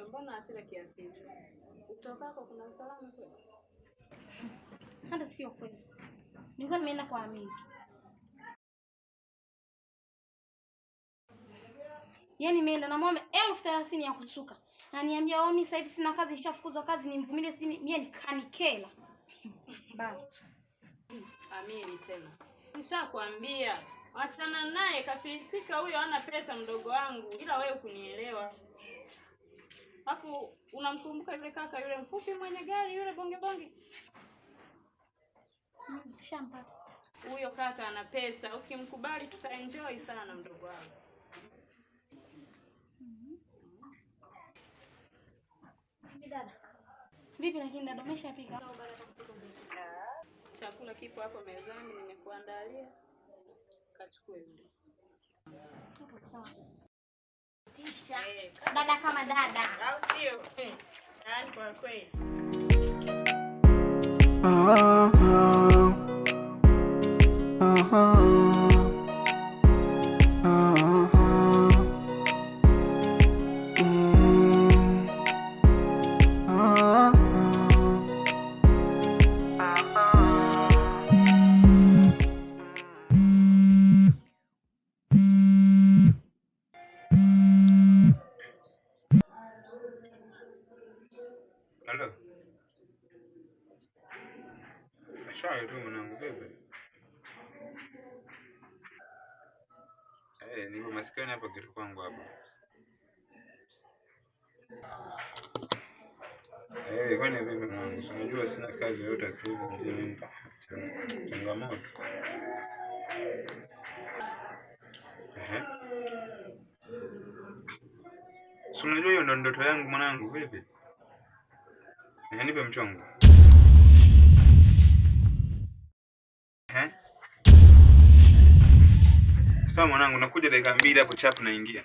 Mbona asile kiasi hicho? Utokako kuna usalama kweli? Hata sio kweli. Nilikuwa nimeenda kwa Amini. Yaani nimeenda na mume 30,000 ya kusuka. Na niambia mimi sasa hivi sina kazi, nishafukuzwa kazi, nimvumilie sini mimi kanikela. Basi. Amini tena. Nishakwambia, achana naye, kafilisika huyo, hana pesa mdogo wangu, ila wewe kunielewa. Alafu unamkumbuka yule kaka yule mfupi mwenye gari yule bonge? Shampata. Huyo kaka ana pesa, ukimkubali tutaenjoy sana mdogo wangu. Dada. Vipi lakini dada umeshapika? Chakula kipo hapo mezani nimekuandalia. Kachukue yule. Sawa. Tisha. Dada kama dada. Au sio? Yaani kwa kweli. Halo. Shwari tu mwanangu bebe. Niko maskani hapa kitu kwangu hapa. Kwani vipi mwanangu? Unajua sina kazi yoyote sasa hivi, changamoto. Si unajua hiyo ndo ndoto yangu mwanangu vipi? Nipe mchongo. Sawa mwanangu, nakuja dakika 2 hapo chap naingia.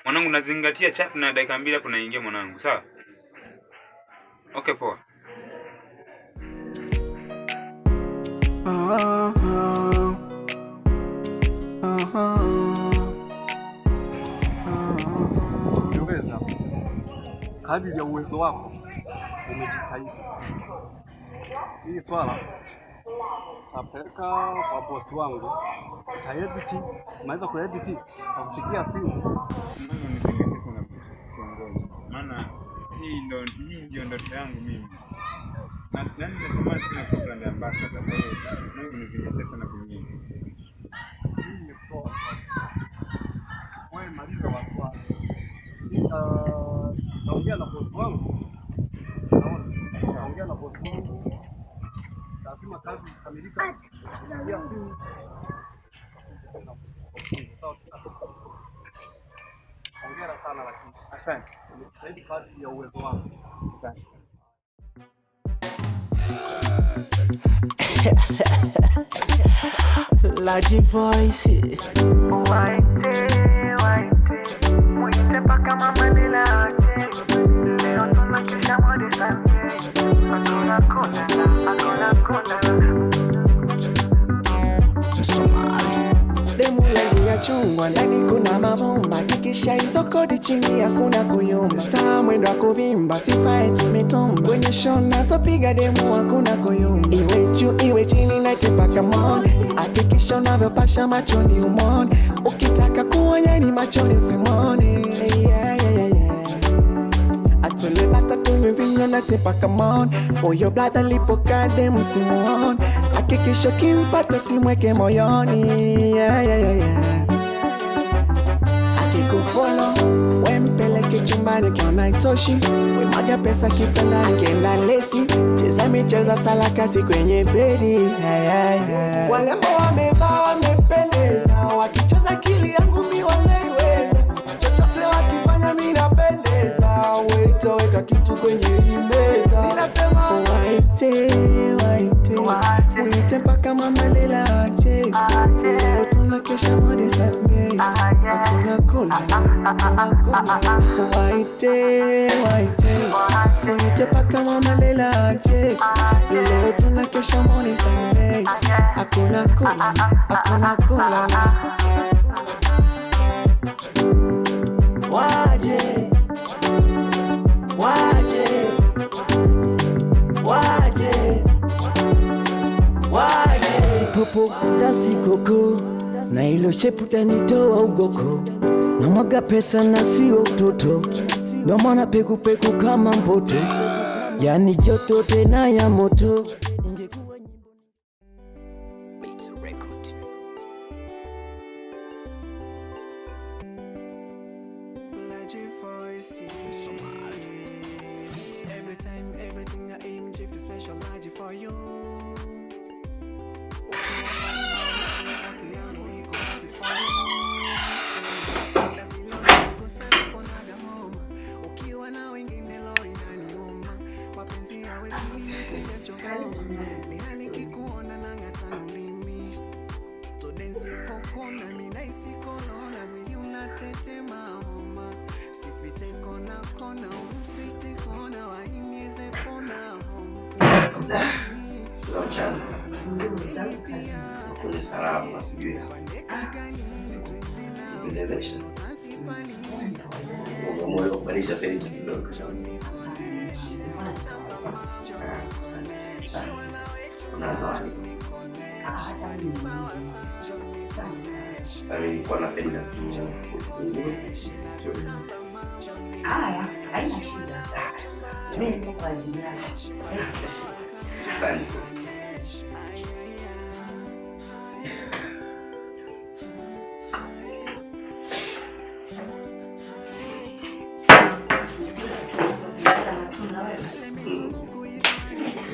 Mwanangu nazingatia chap na dakika 2 hapo naingia mwanangu, sawa? Okay poa. Jongeza. Kadri ya uwezo wako umejitahidi. Hii swala tapeleka kwa bosi wangu. Taediti, maweza kuediti, takupigia simu. Mungu nisaidie sana kiongozi. Maana hii ndio ndoto yangu mimi. Na nani nasema sina program ya ambassador kwa hiyo Mungu nisaidie sana kwenye hii. Hii ni kwa wewe maliza watu. Naongea na bosi wangu. Naongea na bosi wangu. Lazima kazi ikamilike. Ya simu. Hongera sana lakini. Asante. Zaidi kadri ya uwezo wako. Asante. Large voice. Muite paka mama nilaje. Leo tunakesha hadi saa 9. Akona kona. Demu langu ya chungwa ndani kuna mavumba, kikisha hizo kodi chini hakuna kuyumba. Star mwendo wa kuvimba sifae tumitumba, kwenye show nazopiga demu hakuna kuyumba. Iwe juu iwe chini naite mpaka moon, hakikisha unavyopasha machoni umone. Ukitaka kuonya ni machoni usimone. Atule bata tumevinyo naite mpaka moon. Uyo blada lipoka demu simuone. Hakikisha kimpata simweke moyoni. Akikufollow wempeleke chumbani ukiona itoshi, wemwaga pesa kitandani akienda lesi, cheza micheza salakasi kwenye bedi. Walembo wamevaa wamependeza, wakicheza kili yangu mi wanaiweza, chochote wakifanya mi napendeza. Weka kitu kwenye imeza, ninasema waite muite mpaka mama lela ache. Leo tunakesha hadi saa 9. Hakuna kula. Waite muite mpaka mama lela ache. Leo tunakesha hadi saa 9. Hakuna kula. Waje Usipopenda sikoko na ilo shepu tanitoa ugoko, na mwaga pesa na sio utoto, ndo maana peku peku kama mpoto, yani joto tena ya moto. Every time, everything I aim, Jeff the special magic for you. Ukiwa na wengine lo inaniuma, mapenzi yawe sinipiga chogo, ni hali kikuona na ngata ulimi, to dance pokona mina isikolona, mwili unatetema homa, sipite kona kona, umswiti kona, wainize pona homa. Za mchana kule salama, sijui unawezesha umeamua kubadilisha pesa kidogo. Unazawadi nilikuwa napenda tu. Haya, haina shida. Mimi niko kwa ajili yako. Asante.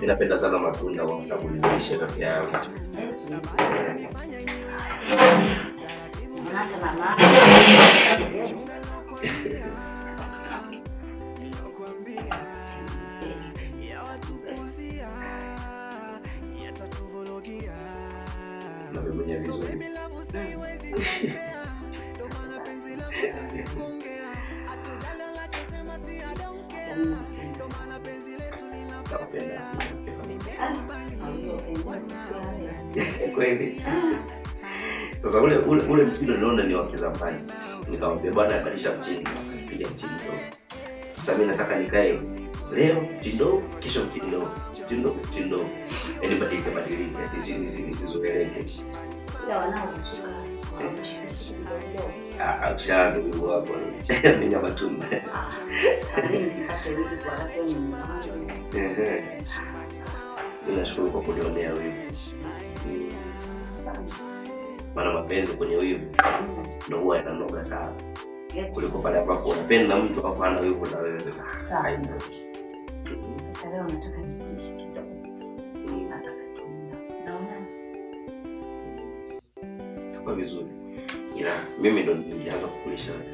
Ninapenda sana matunda kwa sababu nilishe afya yangu. Kweli. Sasa ule mtindo naona ni wa kizamani. Nikamwambia bwana badilisha mtindo, piga mtindo. Sasa mimi nataka nikae leo mtindo, kesho mtindo. Yaani badilike, isizoeleke. Ila wanaosuka. Achana ndugu wako. Mimi matunda. Ninashukuru kwa kunionea wivu. Maana mapenzi kwenye wivu ndio huwa yananoga sana. Kuliko pale ambapo unapenda mtu afu hana wivu na wewe. Sasa leo nataka niishi kidogo. Naona tuko vizuri. Ila mimi ndo nilianza kukulisha wewe.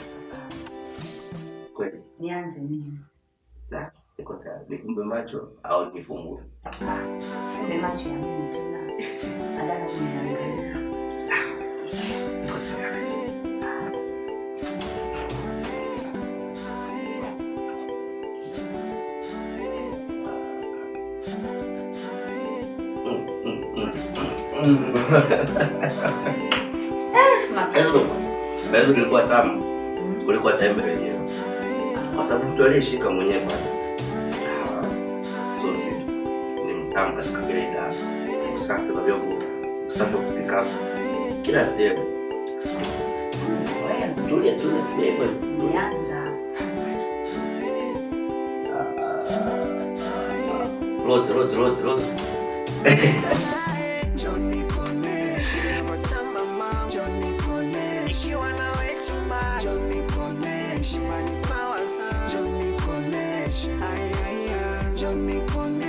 Kweli? Nianze mimi. Na niko tayari. Nifumbe macho au nifungue? Fumbe macho ya mimi tena. Badala uniangalia. Sawa. Niko tayari. Mbezo kulikuwa tamu, kulikuwa tamu wenyewe. Kwa sababu mtu aliyeshika mwenyewe bwana. Sosi ni mtamu katika kile ila usafi wa vyombo, usafi wa kupika kila sehemu. Tulia hivyo. Nianza. Rote. Johnny Connect.